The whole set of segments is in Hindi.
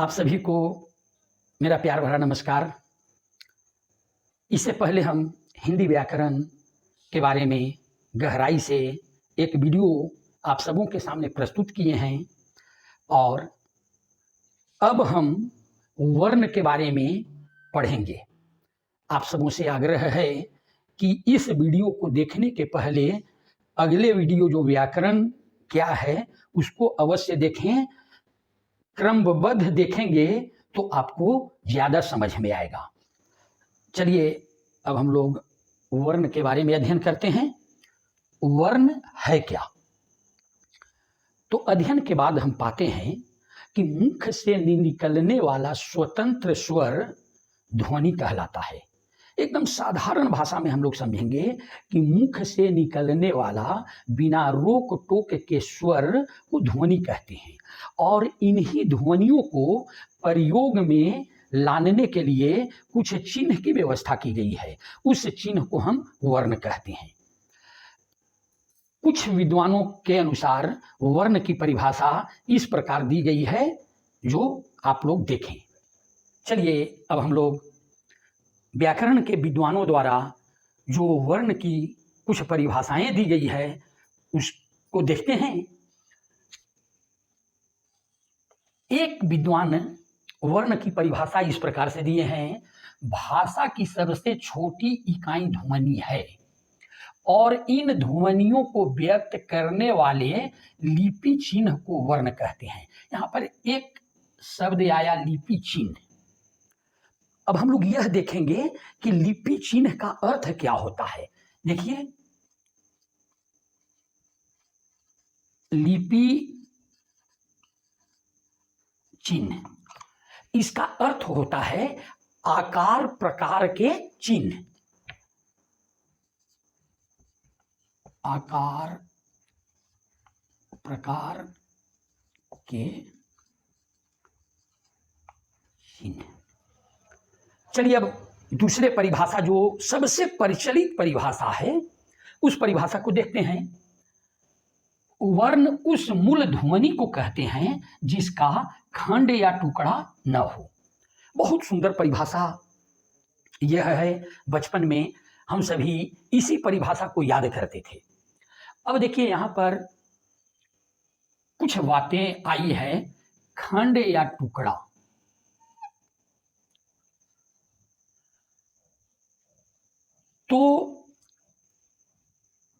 आप सभी को मेरा प्यार भरा नमस्कार। इससे पहले हम हिंदी व्याकरण के बारे में गहराई से एक वीडियो आप सबों के सामने प्रस्तुत किए हैं और अब हम वर्ण के बारे में पढ़ेंगे। आप सबों से आग्रह है कि इस वीडियो को देखने के पहले अगले वीडियो जो व्याकरण क्या है उसको अवश्य देखें। क्रमबद्ध देखेंगे तो आपको ज़्यादा समझ में आएगा। चलिए अब हम लोग वर्ण के बारे में अध्ययन करते हैं। वर्ण है क्या? तो अध्ययन के बाद हम पाते हैं कि मुख से निकलने वाला स्वतंत्र स्वर ध्वनि कहलाता है। एकदम साधारण भाषा में हम लोग समझेंगे कि मुख से निकलने वाला बिना रोक टोक के स्वर को ध्वनि कहते हैं और इन्हीं ध्वनियों को प्रयोग में लाने के लिए कुछ चिन्ह की व्यवस्था की गई है। उस चिन्ह को हम वर्ण कहते हैं। कुछ विद्वानों के अनुसार वर्ण की परिभाषा इस प्रकार दी गई है जो आप लोग देखें। चलिए अब हम लोग व्याकरण के विद्वानों द्वारा जो वर्ण की कुछ परिभाषाएं दी गई है उसको देखते हैं। एक विद्वान वर्ण की परिभाषा इस प्रकार से दिए हैं, भाषा की सबसे छोटी इकाई ध्वनि है और इन ध्वनियों को व्यक्त करने वाले लिपि चिन्ह को वर्ण कहते हैं। यहाँ पर एक शब्द आया लिपि चिन्ह। अब हम लोग यह देखेंगे कि लिपि चिन्ह का अर्थ क्या होता है। देखिए, लिपि चिन्ह, इसका अर्थ होता है आकार प्रकार के चिन्ह। आकार प्रकार के चिन्ह। चलिए अब दूसरे परिभाषा जो सबसे प्रचलित परिभाषा है उस परिभाषा को देखते हैं। वर्ण उस मूल ध्वनि को कहते हैं जिसका खंड या टुकड़ा न हो। बहुत सुंदर परिभाषा यह है। बचपन में हम सभी इसी परिभाषा को याद करते थे। अब देखिए यहाँ पर कुछ बातें आई है। खंड या टुकड़ा, तो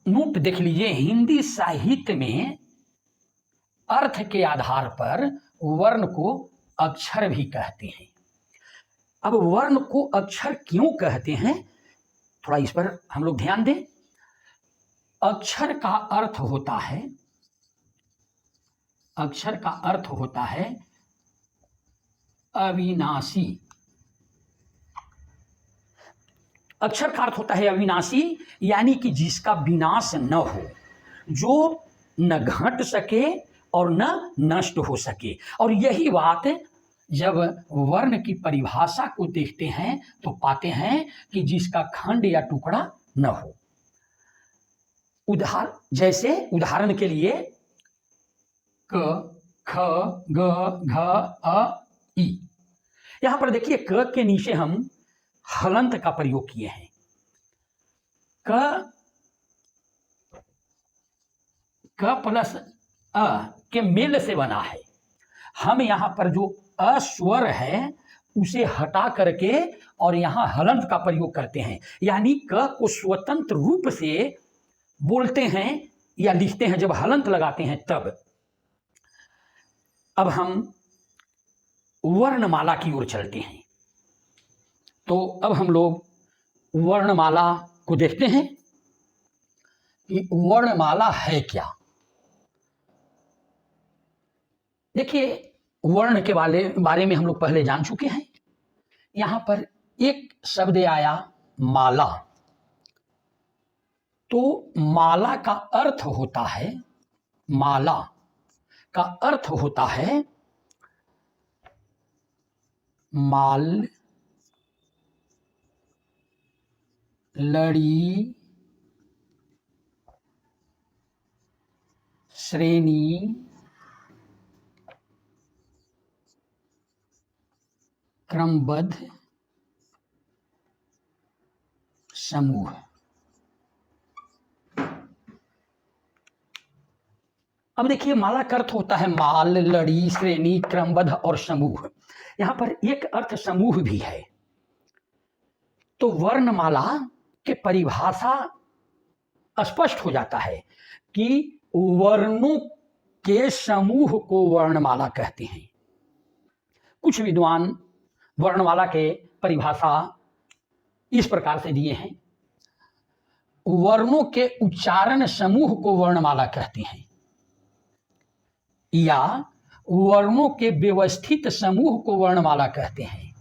नोट देख लीजिए, हिंदी साहित्य में अर्थ के आधार पर वर्ण को अक्षर भी कहते हैं। अब वर्ण को अक्षर क्यों कहते हैं, थोड़ा इस पर हम लोग ध्यान दें। अक्षर का अर्थ होता है, अक्षर का अर्थ होता है अविनाशी। अक्षर का अर्थ होता है अविनाशी, यानी कि जिसका विनाश न हो, जो न घट सके और न नष्ट हो सके। और यही बात जब वर्ण की परिभाषा को देखते हैं तो पाते हैं कि जिसका खंड या टुकड़ा न हो। जैसे उदाहरण के लिए क, ख, ग, घ, अ, ई। यहां पर देखिए क के नीचे हम हलंत का प्रयोग किए हैं। क प्लस अ के मेल से बना है। हम यहाँ पर जो अस्वर है उसे हटा करके और यहाँ हलंत का प्रयोग करते हैं, यानी क को स्वतंत्र रूप से बोलते हैं या लिखते हैं जब हलंत लगाते हैं तब। अब हम वर्णमाला की ओर चलते हैं। तो अब हम लोग वर्णमाला को देखते हैं कि वर्णमाला है क्या। देखिए, वर्ण के बारे में हम लोग पहले जान चुके हैं। यहां पर एक शब्द आया माला। तो माला का अर्थ होता है, माला का अर्थ होता है माल, लड़ी, श्रेणी, क्रमबद्ध समूह। अब देखिए, माला का अर्थ होता है माल, लड़ी, श्रेणी, क्रमबद्ध और समूह। यहां पर एक अर्थ समूह भी है। तो वर्णमाला के परिभाषा स्पष्ट हो जाता है कि वर्णों के समूह को वर्णमाला कहते हैं। कुछ विद्वान वर्णमाला के परिभाषा इस प्रकार से दिए हैं। वर्णों के उच्चारण समूह को वर्णमाला कहते हैं, या वर्णों के व्यवस्थित समूह को वर्णमाला कहते हैं,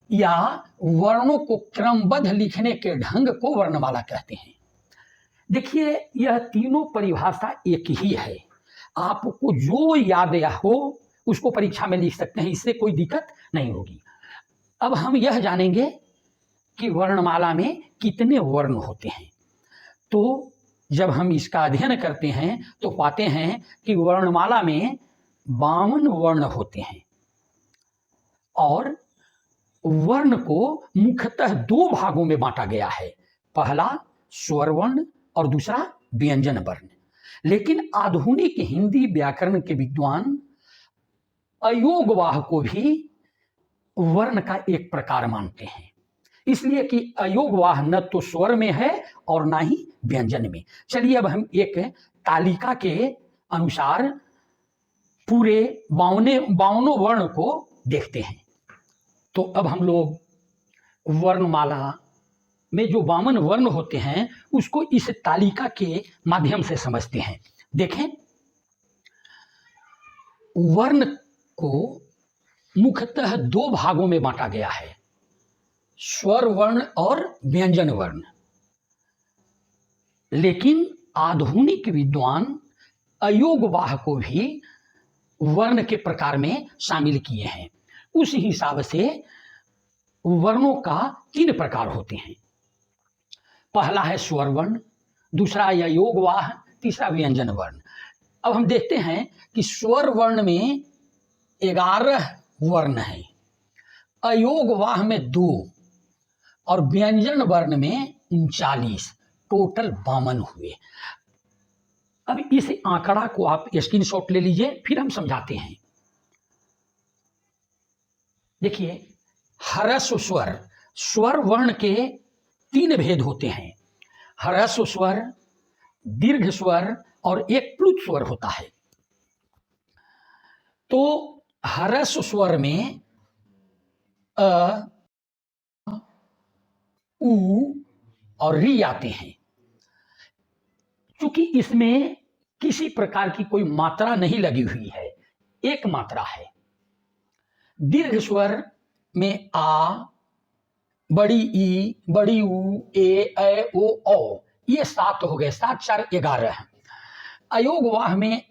या वर्णों को क्रमबद्ध लिखने के ढंग को वर्णमाला कहते हैं। देखिए, यह तीनों परिभाषा एक ही है। आपको जो याद हो उसको परीक्षा में लिख सकते हैं, इससे कोई दिक्कत नहीं होगी। अब हम यह जानेंगे कि वर्णमाला में कितने वर्ण होते हैं। तो जब हम इसका अध्ययन करते हैं तो पाते हैं कि वर्णमाला में 52 वर्ण होते हैं, और वर्ण को मुख्यतः 2 भागों में बांटा गया है। पहला स्वर वर्ण और दूसरा व्यंजन वर्ण। लेकिन आधुनिक हिंदी व्याकरण के विद्वान अयोगवाह को भी वर्ण का एक प्रकार मानते हैं, इसलिए कि अयोगवाह न तो स्वर में है और ना ही व्यंजन में। चलिए, अब हम एक तालिका के अनुसार पूरे 52 वर्ण को देखते हैं। तो अब हम लोग वर्णमाला में जो 52 वर्ण होते हैं उसको इस तालिका के माध्यम से समझते हैं। देखें, वर्ण को मुख्यतः 2 भागों में बांटा गया है, स्वर वर्ण और व्यंजन वर्ण। लेकिन आधुनिक विद्वान अयोगवाह को भी वर्ण के प्रकार में शामिल किए हैं। उस हिसाब से वर्णों का 3 प्रकार होते हैं। पहला है स्वर वर्ण, दूसरा अयोगवाह, तीसरा व्यंजन वर्ण। अब हम देखते हैं कि स्वर वर्ण में 11 वर्ण हैं, अयोगवाह में 2 और व्यंजन वर्ण में 39, टोटल 52 हुए। अब इस आंकड़ा को आप स्क्रीनशॉट ले लीजिए, फिर हम समझाते हैं। देखिए, ह्रस्व स्वर, स्वर वर्ण के 3 भेद होते हैं। ह्रस्व स्वर, दीर्घ स्वर और एक प्लुत स्वर होता है। तो ह्रस्व स्वर में अ, उ और री आते हैं। क्योंकि इसमें किसी प्रकार की कोई मात्रा नहीं लगी हुई है, एक मात्रा है। दीर्घ स्वर में आ, बड़ी ई, बड़ी ऊ, ए, ओ, औ, ये 7 हो गए, 7 4 11। अयोगवाह में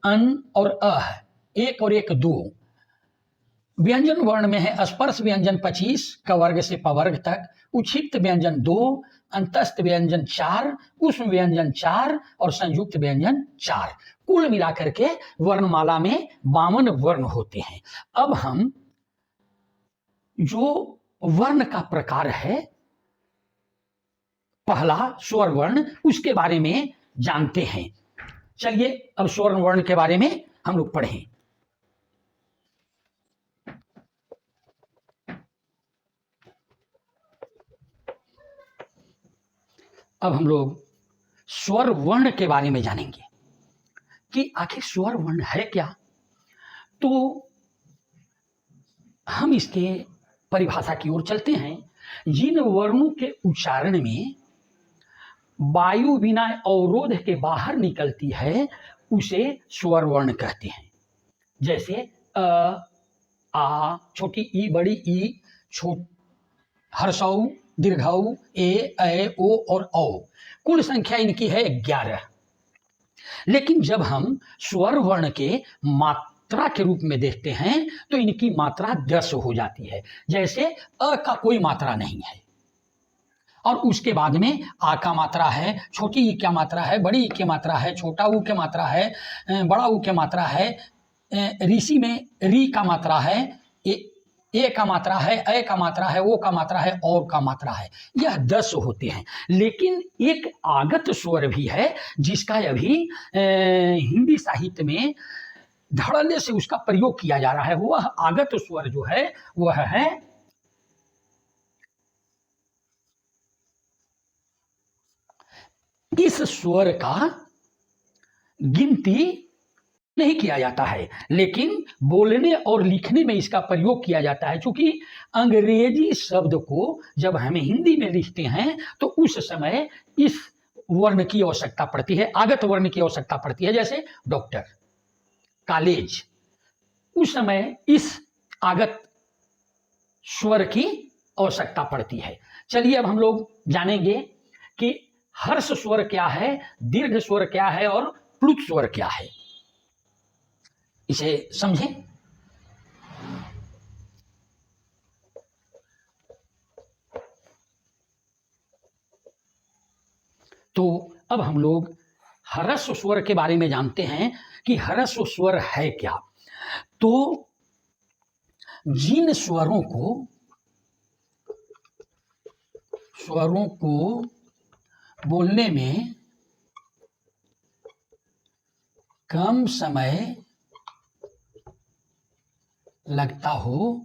अन और अह, 1 और 1 2। व्यंजन वर्ण में है स्पर्श व्यंजन 25 कवर्ग से पवर्ग तक, उच्छिष्ट व्यंजन 2, अंतस्थ व्यंजन 4, उष्म व्यंजन 4 और संयुक्त व्यंजन 4। कुल मिलाकर के वर्णमाला में 52 वर्ण होते हैं। अब हम जो वर्ण का प्रकार है, पहला स्वर वर्ण, उसके बारे में जानते हैं। चलिए, अब स्वर वर्ण के बारे में हम लोग पढ़ें। अब हम लोग स्वर वर्ण के बारे में जानेंगे कि आखिर स्वर वर्ण है क्या। तो हम इसके परिभाषा की ओर चलते हैं। जिन वर्णों के उच्चारण में वायु बिना अवरोध के बाहर निकलती है उसे स्वर वर्ण कहते हैं। जैसे अ, आ, छोटी ई, बड़ी ई, हर्षौ, दीर्घौ, ए, ओ और औ। कुल संख्या इनकी है 11। लेकिन जब हम स्वर वर्ण के मात्रा के रूप में देखते हैं तो इनकी मात्रा 10 हो जाती है। जैसे अ का कोई मात्रा नहीं है, और उसके बाद में आ का मात्रा है, छोटी ई का मात्रा है, बड़ी ई की मात्रा है, छोटा ऊ की मात्रा है, बड़ा ऊ की मात्रा है, ऋषि में री का मात्रा है, ए का मात्रा है, अ का मात्रा है, ओ का मात्रा है, और का मात्रा है। यह 10 होते हैं। लेकिन एक आगत स्वर भी है जिसका अभी हिंदी साहित्य में धड़ल्ले से उसका प्रयोग किया जा रहा है। वह आगत स्वर जो है वह है इस स्वर का गिनती नहीं किया जाता है, लेकिन बोलने और लिखने में इसका प्रयोग किया जाता है। क्योंकि अंग्रेजी शब्द को जब हमें हिंदी में लिखते हैं तो उस समय इस वर्ण की आवश्यकता पड़ती है, आगत वर्ण की आवश्यकता पड़ती है। जैसे डॉक्टर, कॉलेज, उस समय इस आगत स्वर की आवश्यकता पड़ती है। चलिए अब हम लोग जानेंगे कि हर्ष स्वर क्या है, दीर्घ स्वर क्या है और प्लुत स्वर क्या है। इसे समझें। तो अब हम लोग ह्रस्व स्वर के बारे में जानते हैं कि ह्रस्व स्वर है क्या। तो जिन स्वरों को बोलने में कम समय लगता हो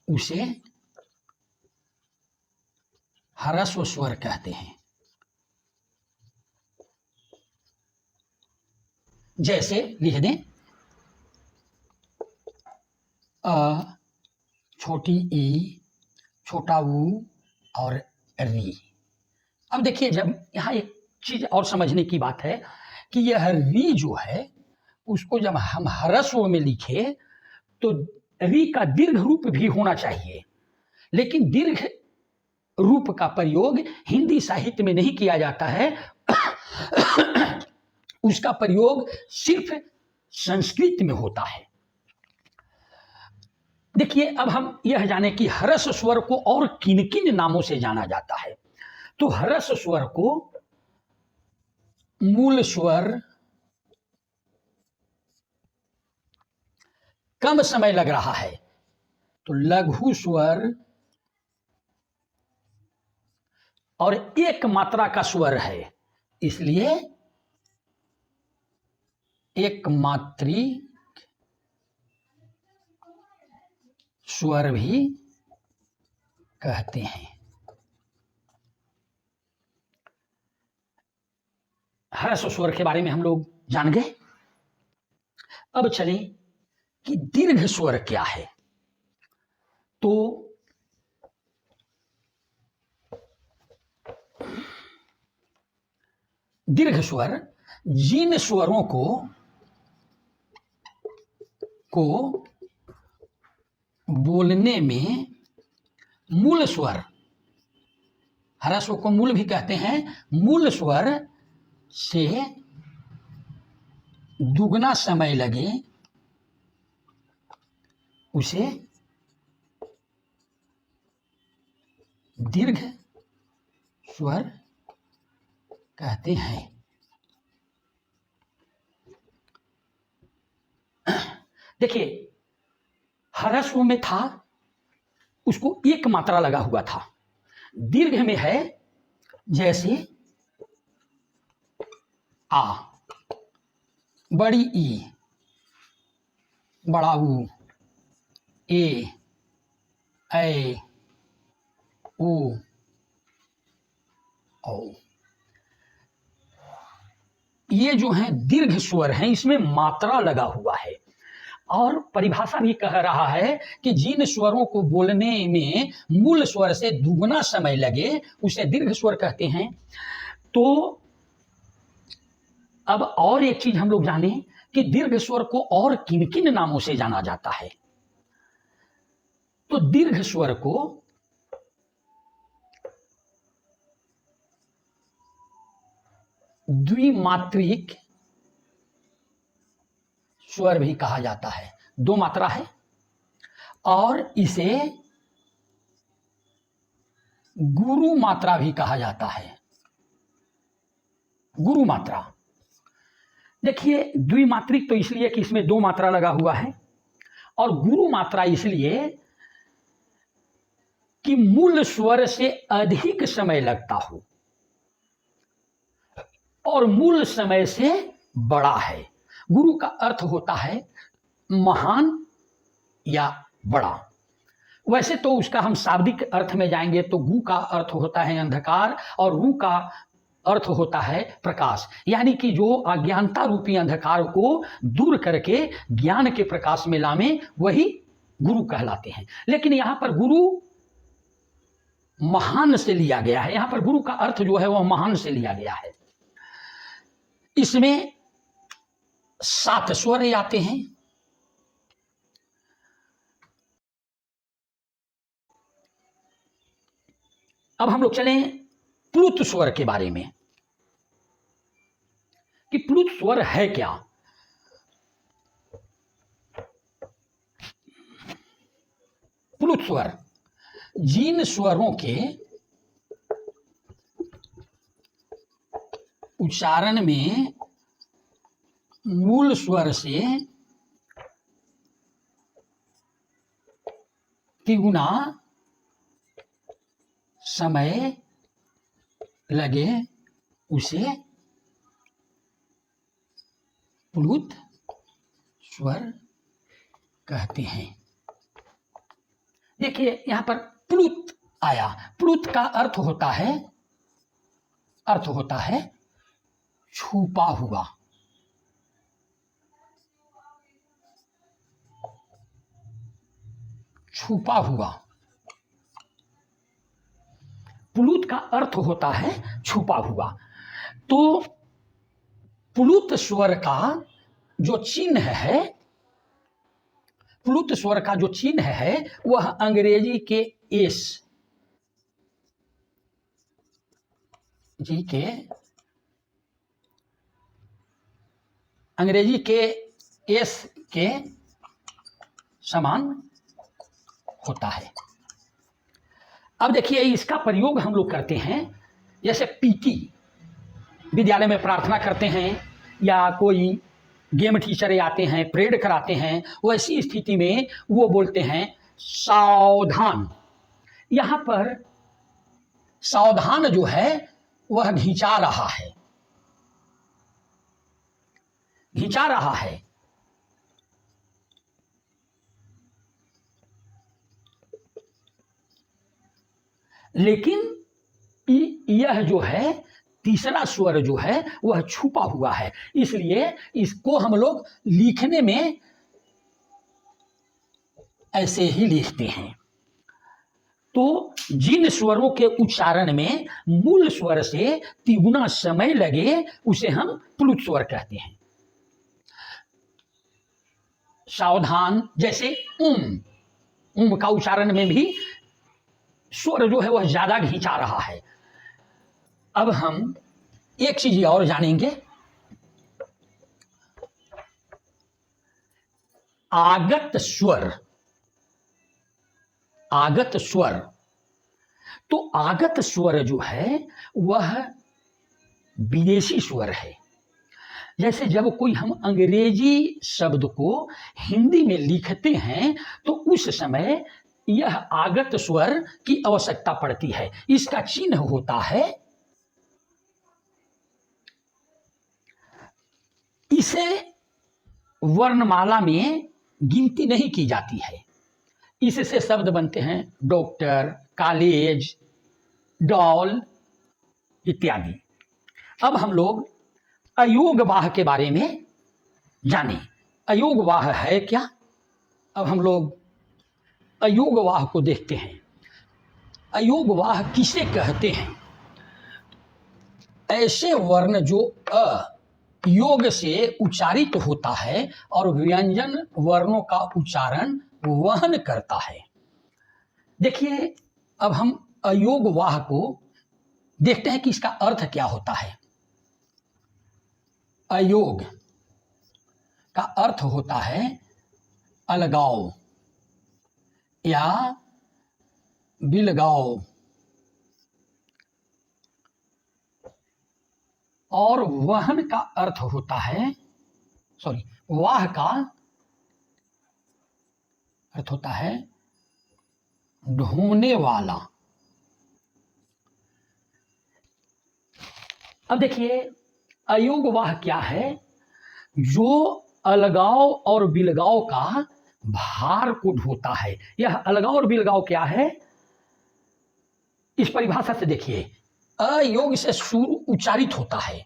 उसे ह्रस्व स्वर कहते हैं। जैसे लिख दें अ, छोटी ई, छोटा ऊ और री। अब देखिए, जब यहाँ एक चीज और समझने की बात है कि यह री जो है उसको जब हम ह्रस्व में लिखे तो री का दीर्घ रूप भी होना चाहिए, लेकिन दीर्घ रूप का प्रयोग हिंदी साहित्य में नहीं किया जाता है। उसका प्रयोग सिर्फ संस्कृत में होता है। देखिए, अब हम यह जाने कि ह्रस्व स्वर को और किन किन नामों से जाना जाता है। तो ह्रस्व स्वर को मूल स्वर, कम समय लग रहा है तो लघु स्वर, और एक मात्रा का स्वर है इसलिए एक मात्रिक स्वर भी कहते हैं। ह्रस्व स्वर के बारे में हम लोग जान गए। अब चलें कि दीर्घ स्वर क्या है। तो दीर्घ स्वर जिन स्वरों को बोलने में मूल स्वर, ह्रस्व को मूल भी कहते हैं, मूल स्वर से दुगना समय लगे उसे दीर्घ स्वर कहते हैं। देखिए, ह्रस्व में था उसको एक मात्रा लगा हुआ था। दीर्घ में है जैसे आ, बड़ी ई, बड़ा ऊ, ए, ऐ, ओ, औ। ये जो हैं दीर्घ स्वर हैं, इसमें मात्रा लगा हुआ है। और परिभाषा भी कह रहा है कि जिन स्वरों को बोलने में मूल स्वर से दुगना समय लगे उसे दीर्घ स्वर कहते हैं। तो अब और एक चीज हम लोग जाने कि दीर्घ स्वर को और किन किन नामों से जाना जाता है। तो दीर्घ स्वर को द्विमात्रिक स्वर भी कहा जाता है। दो मात्रा है और इसे गुरु मात्रा भी कहा जाता है। गुरु मात्रा, देखिए, द्विमात्रिक तो इसलिए कि इसमें दो मात्रा लगा हुआ है, और गुरु मात्रा इसलिए कि मूल स्वर से अधिक समय लगता हो और मूल समय से बड़ा है। गुरु का अर्थ होता है महान या बड़ा। वैसे तो उसका हम शाब्दिक अर्थ में जाएंगे तो गु का अर्थ होता है अंधकार और रु का अर्थ होता है प्रकाश, यानी कि जो अज्ञानता रूपी अंधकार को दूर करके ज्ञान के प्रकाश में लावे वही गुरु कहलाते हैं। लेकिन यहाँ पर गुरु महान से लिया गया है, यहाँ पर गुरु का अर्थ जो है वह महान से लिया गया है। इसमें 7 स्वर आते हैं। अब हम लोग चलें प्लुत स्वर के बारे में कि प्लुत स्वर है क्या। प्लुत स्वर जिन स्वरों के उच्चारण में मूल स्वर से तिगुना समय लगे उसे प्लुत स्वर कहते हैं। देखिए यहां पर प्लुत आया। प्लुत का अर्थ होता है छुपा हुआ। छुपा हुआ। प्लुत का अर्थ होता है छुपा हुआ। तो प्लुत स्वर का जो चिन्ह है, प्लुत स्वर का जो चिन्ह है वह अंग्रेजी के एस जी के अंग्रेजी के एस के समान होता है। अब देखिए इसका प्रयोग हम लोग करते हैं, जैसे पीटी विद्यालय में प्रार्थना करते हैं या कोई गेम टीचर आते हैं परेड कराते हैं, वैसी स्थिति में वो बोलते हैं सावधान। यहाँ पर सावधान जो है वह घिंचा रहा है, घिंचा रहा है। लेकिन यह जो है तीसरा स्वर जो है वह छुपा हुआ है, इसलिए इसको हम लोग लिखने में ऐसे ही लिखते हैं। तो जिन स्वरों के उच्चारण में मूल स्वर से तिगुना समय लगे उसे हम प्लुत स्वर कहते हैं। सावधान, जैसे उम का उच्चारण में भी स्वर जो है वह ज्यादा घिंचा रहा है। अब हम एक चीज और जानेंगे, आगत स्वर। आगत स्वर, तो आगत स्वर जो है वह विदेशी स्वर है। जैसे जब कोई हम अंग्रेजी शब्द को हिंदी में लिखते हैं तो उस समय यह आगत स्वर की आवश्यकता पड़ती है। इसका चिन्ह होता है, इसे वर्णमाला में गिनती नहीं की जाती है। इससे शब्द बनते हैं डॉक्टर, कॉलेज, डॉल इत्यादि। अब हम लोग अयोगवाह के बारे में जाने। अयोगवाह है क्या? अब हम लोग अयोगवाह को देखते हैं। अयोगवाह किसे कहते हैं? ऐसे वर्ण जो योग से उच्चारित होता है और व्यंजन वर्णों का उच्चारण वहन करता है। देखिए अब हम अयोगवाह को देखते हैं कि इसका अर्थ क्या होता है। अयोग का अर्थ होता है अलगाव या बिलगाव, और वहन का अर्थ होता है, वाह का अर्थ होता है ढोने वाला। अब देखिए अयोगवाह क्या है? जो अलगाव और बिलगाव का भार को ढोता है। यह अलगाव और बिलगाव क्या है? इस परिभाषा से देखिए, अयोग से सुर उच्चारित होता है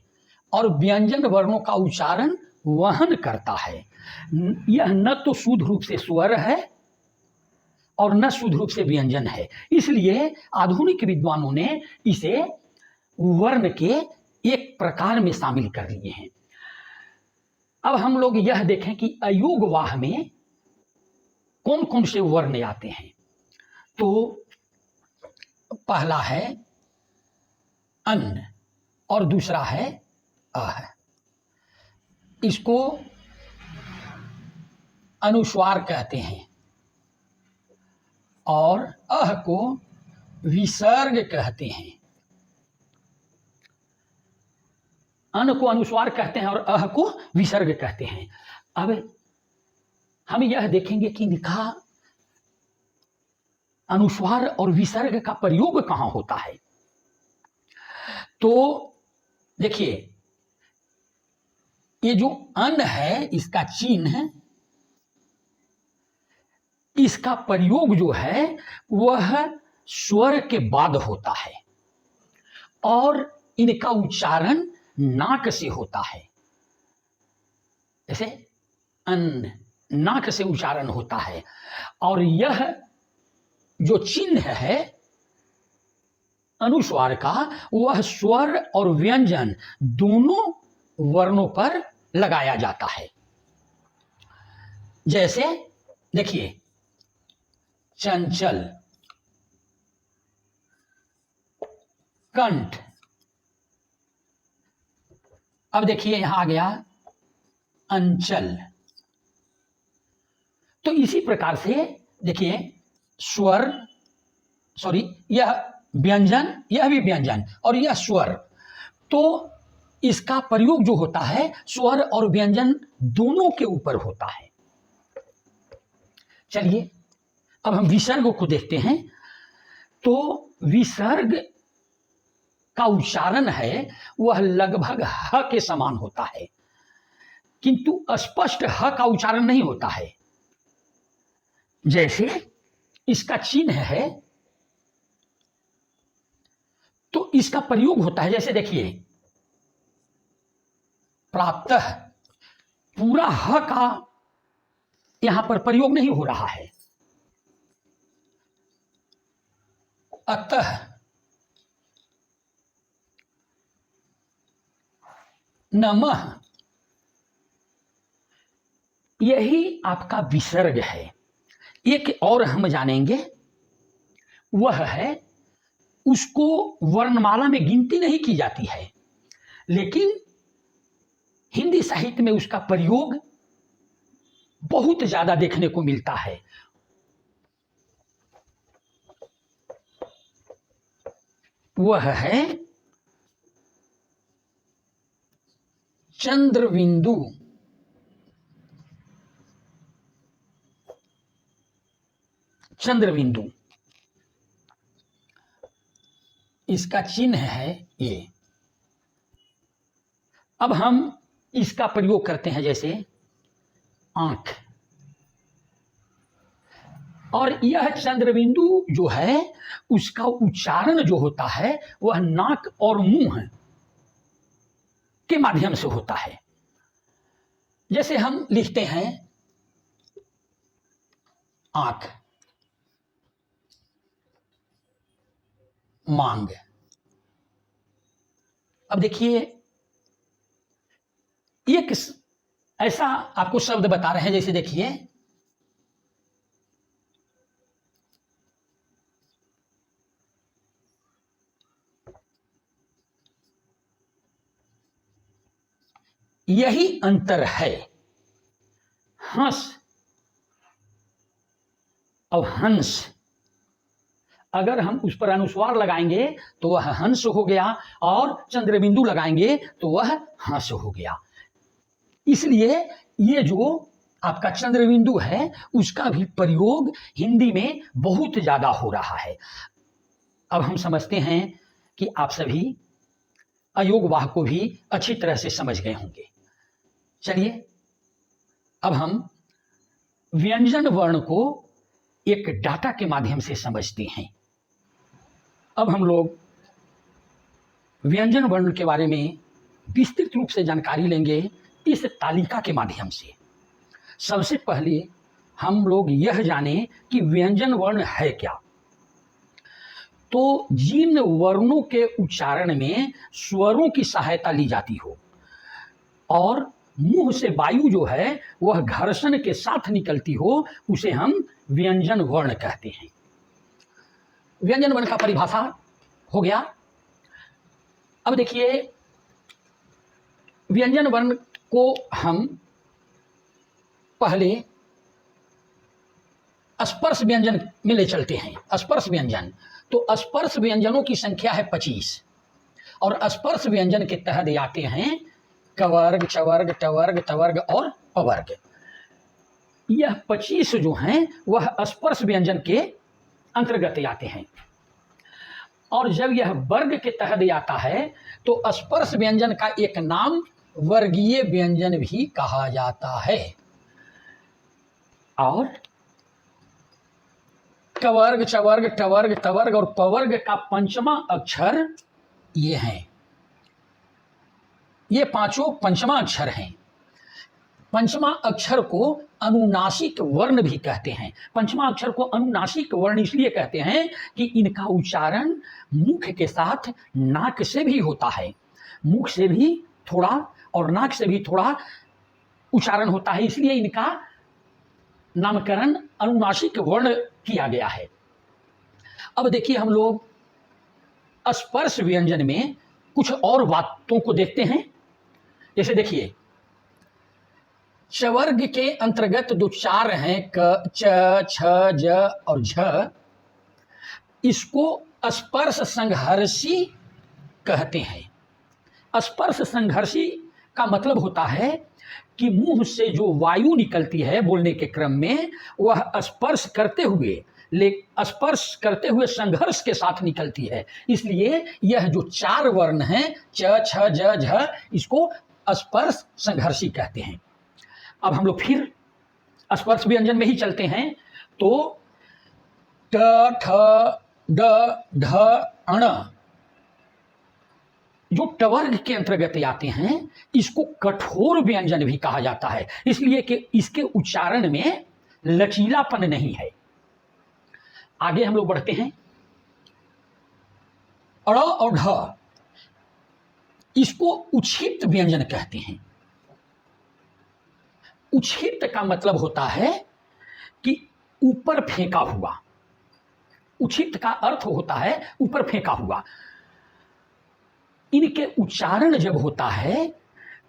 और व्यंजन वर्णों का उच्चारण वहन करता है। यह न तो शुद्ध रूप से स्वर है और न शुद्ध रूप से व्यंजन है। इसलिए आधुनिक विद्वानों ने इसे वर्ण के एक प्रकार में शामिल कर लिए हैं। अब हम लोग यह देखें कि अयोगवाह में कौन कौन से वर्ण आते हैं। तो पहला है अन और दूसरा है अह। इसको अनुस्वार कहते हैं और अह को विसर्ग कहते हैं। अन को अनुस्वार कहते हैं और अह को विसर्ग कहते हैं। अब हम यह देखेंगे कि इनका अनुस्वार और विसर्ग का प्रयोग कहां होता है। तो देखिए ये जो अन है इसका चिन्ह है, इसका प्रयोग जो है वह स्वर के बाद होता है और इनका उच्चारण नाक से होता है। जैसे अन नाक से उच्चारण होता है और यह जो चिन्ह है अनुस्वार का वह स्वर और व्यंजन दोनों वर्णों पर लगाया जाता है। जैसे देखिए चंचल, कंठ। अब देखिए यहां आ गया अंचल। तो इसी प्रकार से देखिए स्वर, सॉरी यह व्यंजन, यह भी व्यंजन और यह स्वर, तो इसका प्रयोग जो होता है स्वर और व्यंजन दोनों के ऊपर होता है। चलिए अब हम विसर्ग को देखते हैं। तो विसर्ग का उच्चारण है वह लगभग ह के समान होता है, किंतु स्पष्ट ह का उच्चारण नहीं होता है। जैसे इसका चिन्ह है तो इसका प्रयोग होता है, जैसे देखिए प्रातः, पूरा ह का यहां पर प्रयोग नहीं हो रहा है। अतः, नमः, यही आपका विसर्ग है। एक और हम जानेंगे, वह है उसको वर्णमाला में गिनती नहीं की जाती है, लेकिन हिंदी साहित्य में उसका प्रयोग बहुत ज्यादा देखने को मिलता है। वह है चंद्रबिंदु। चंद्रबिंदु, इसका चिन्ह है ये। अब हम इसका प्रयोग करते हैं, जैसे आंख, और यह चंद्रबिंदु जो है उसका उच्चारण जो होता है वह नाक और मुंह के माध्यम से होता है। जैसे हम लिखते हैं आंख, मांग। अब देखिए एक ऐसा आपको शब्द बता रहे हैं, जैसे देखिए यही अंतर है हंस और हंस। अगर हम उस पर अनुस्वार लगाएंगे तो वह हंस हो गया और चंद्रबिंदु लगाएंगे तो वह हंस हो गया। इसलिए ये जो आपका चंद्रबिंदु है, उसका भी प्रयोग हिंदी में बहुत ज़्यादा हो रहा है। अब हम समझते हैं कि आप सभी अयोगवाह को भी अच्छी तरह से समझ गए होंगे। चलिए अब हम व्यंजन वर्ण को एक डाटा के माध्यम से समझते हैं। अब हम लोग व्यंजन वर्ण के बारे में विस्तृत रूप से जानकारी लेंगे इस तालिका के माध्यम से। सबसे पहले हम लोग यह जाने कि व्यंजन वर्ण है क्या। तो जिन वर्णों के उच्चारण में स्वरों की सहायता ली जाती हो और मुंह से वायु जो है वह घर्षण के साथ निकलती हो, उसे हम व्यंजन वर्ण कहते हैं। व्यंजन वर्ण का परिभाषा हो गया। अब देखिए, व्यंजन वर्ण को हम पहले स्पर्श व्यंजन में ले चलते हैं। स्पर्श व्यंजन, तो स्पर्श व्यंजनों की संख्या है 25 और स्पर्श व्यंजन के तहत आते हैं कवर्ग, चवर्ग, टवर्ग, तवर्ग और पवर्ग। यह 25 जो हैं वह स्पर्श व्यंजन के अंतर्गत आते हैं। और जब यह वर्ग के तहत आता है तो स्पर्श व्यंजन का एक नाम वर्गीय व्यंजन भी कहा जाता है। और कवर्ग, चवर्ग, टवर्ग, तवर्ग और पवर्ग का पंचमा अक्षर ये हैं। ये पांचों पंचमा अक्षर हैं। पंचमा अक्षर को अनुनासिक वर्ण भी कहते हैं। पंचमा अक्षर को अनुनासिक वर्ण इसलिए कहते हैं कि इनका उच्चारण मुख के साथ नाक से भी होता है। मुख से भी थोड़ा और नाक से भी थोड़ा उच्चारण होता है, इसलिए इनका नामकरण अनुनासिक वर्ण किया गया है। अब देखिए, हम लोग स्पर्श व्यंजन में कुछ और बातों को देखते हैं। जैसे देखिए, चवर्ग के अंतर्गत जो चार हैं क, च, छ, ज और झ, इसको स्पर्श संघर्षी कहते हैं। स्पर्श संघर्षी का मतलब होता है कि मुंह से जो वायु निकलती है बोलने के क्रम में, वह स्पर्श करते हुए संघर्ष के साथ निकलती है। इसलिए यह जो चार वर्ण हैं च, छ, ज, झ, इसको स्पर्श संघर्षी कहते हैं। अब हम लोग फिर स्पर्श व्यंजन में ही चलते हैं। तो ट, ठ, ड, ढ, अण जो टवर्ग के अंतर्गत आते हैं, इसको कठोर व्यंजन भी कहा जाता है, इसलिए कि इसके उच्चारण में लचीलापन नहीं है। आगे हम लोग बढ़ते हैं। अड़ और ढ, इसको उच्छित व्यंजन कहते हैं। उच्छित का मतलब होता है कि ऊपर फेंका हुआ। उच्छित का अर्थ होता है ऊपर फेंका हुआ। इनके उच्चारण जब होता है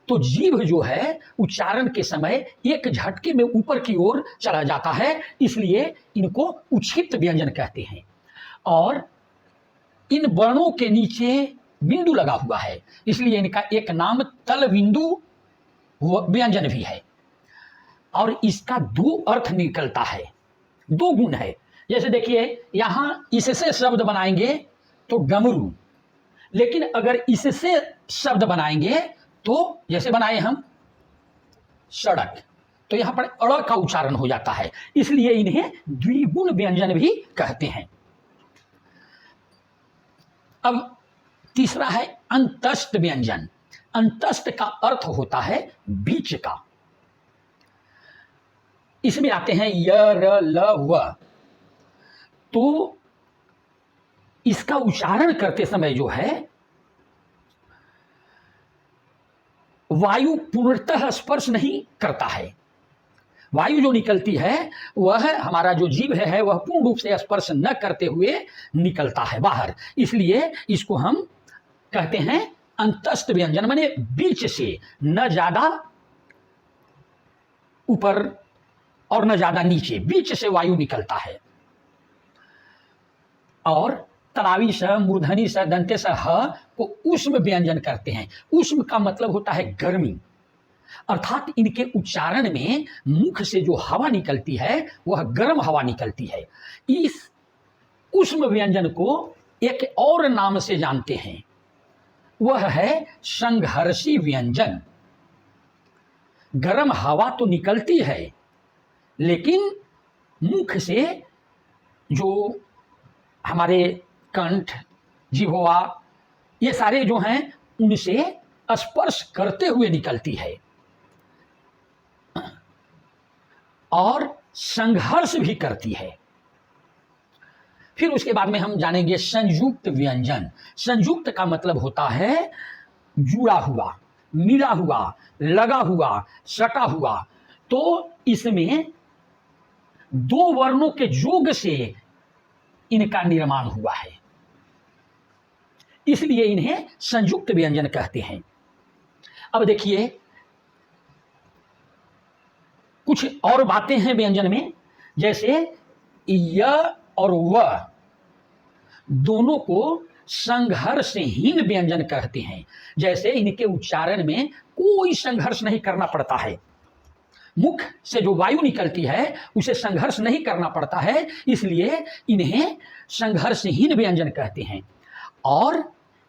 तो जीभ जो है उच्चारण के समय एक झटके में ऊपर की ओर चला जाता है, इसलिए इनको उच्छित व्यंजन कहते हैं। और इन वर्णों के नीचे बिंदु लगा हुआ है, इसलिए इनका एक नाम तल बिंदु व्यंजन भी है। और इसका दो अर्थ निकलता है, दो गुण है। जैसे देखिए, यहां इससे शब्द बनाएंगे तो डमरू, लेकिन अगर इससे शब्द बनाएंगे तो जैसे बनाए हम सड़क, तो यहां पर अड़ का उच्चारण हो जाता है, इसलिए इन्हें द्विगुण व्यंजन भी कहते हैं। अब तीसरा है अंतस्थ व्यंजन। अंतस्थ का अर्थ होता है बीच का। इसमें आते हैं य, र, ल, व। तो इसका उच्चारण करते समय जो है वायु पूर्णतः स्पर्श नहीं करता है। वायु जो निकलती है वह हमारा जो जीभ है वह पूर्ण रूप से स्पर्श न करते हुए निकलता है बाहर, इसलिए इसको हम कहते हैं अंतस्थ व्यंजन, माने बीच से, न ज्यादा ऊपर और न ज्यादा नीचे, बीच से वायु निकलता है। और तनावी स, मूर्धनी स, दंते स, ह को उष्म व्यंजन करते हैं। उष्म का मतलब होता है गर्मी। अर्थात इनके उच्चारण में मुख से जो हवा निकलती है वह गर्म हवा निकलती है। इस उष्म व्यंजन को एक और नाम से जानते हैं, वह है संघर्षी व्यंजन। गर्म हवा तो निकलती है लेकिन मुख से जो हमारे कंठ, जिह्वा, ये सारे जो हैं उनसे स्पर्श करते हुए निकलती है और संघर्ष भी करती है। फिर उसके बाद में हम जानेंगे संयुक्त व्यंजन। संयुक्त का मतलब होता है जुड़ा हुआ, मिला हुआ, लगा हुआ, सटा हुआ। तो इसमें दो वर्णों के योग से इनका निर्माण हुआ है, इसलिए इन्हें संयुक्त व्यंजन कहते हैं। अब देखिए कुछ और बातें हैं व्यंजन में, जैसे य और व दोनों को संघर्षहीन व्यंजन कहते हैं। जैसे इनके उच्चारण में कोई संघर्ष नहीं करना पड़ता है, मुख से जो वायु निकलती है उसे संघर्ष नहीं करना पड़ता है, इसलिए इन्हें संघर्षहीन व्यंजन कहते हैं। और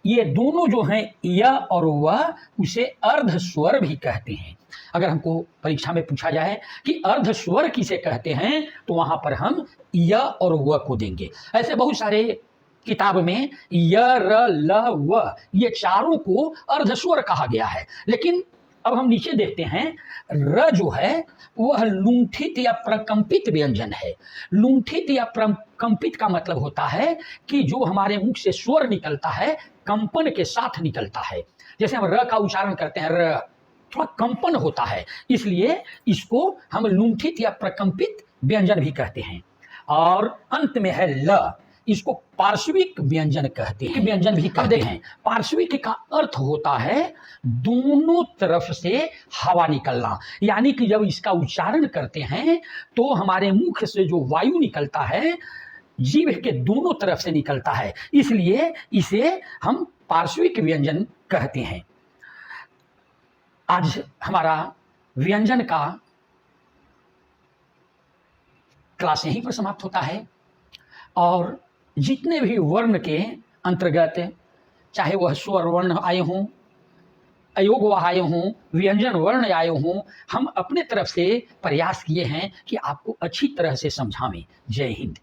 ये दोनों जो हैं य और व, उसे अर्ध स्वर भी कहते हैं। अगर हमको परीक्षा में पूछा जाए कि अर्ध स्वर किसे कहते हैं तो वहां पर हम य और व को देंगे। ऐसे बहुत सारे किताब में य, र, ल, व ये चारों को अर्ध स्वर कहा गया है। लेकिन अब हम नीचे देखते हैं, र जो है वह लुंठित या प्रकंपित व्यंजन है। लुंठित या प्रकंपित का मतलब होता है कि जो हमारे मुख से स्वर निकलता है कंपन के साथ निकलता है। जैसे हम र का उच्चारण करते हैं, र थोड़ा कंपन होता है, इसलिए इसको हम लुंठित या प्रकंपित व्यंजन भी कहते हैं। और अंत में है ल, इसको पार्श्विक व्यंजन कहते हैं, व्यंजन भी कहते हैं। पार्श्विक का अर्थ होता है दोनों तरफ से हवा निकलना, यानी कि जब इसका उच्चारण करते हैं तो हमारे मुख से जो वायु निकलता है जीभ के दोनों तरफ से निकलता है, इसलिए इसे हम पार्श्विक व्यंजन कहते हैं। आज हमारा व्यंजन का क्लास यहीं पर समाप्त होता है। और जितने भी वर्ण के अंतर्गत, चाहे वह स्वर वर्ण आए हों, अयोग वह आए हों, व्यंजन वर्ण आए हों, हम अपने तरफ से प्रयास किए हैं कि आपको अच्छी तरह से समझावें। जय हिंद।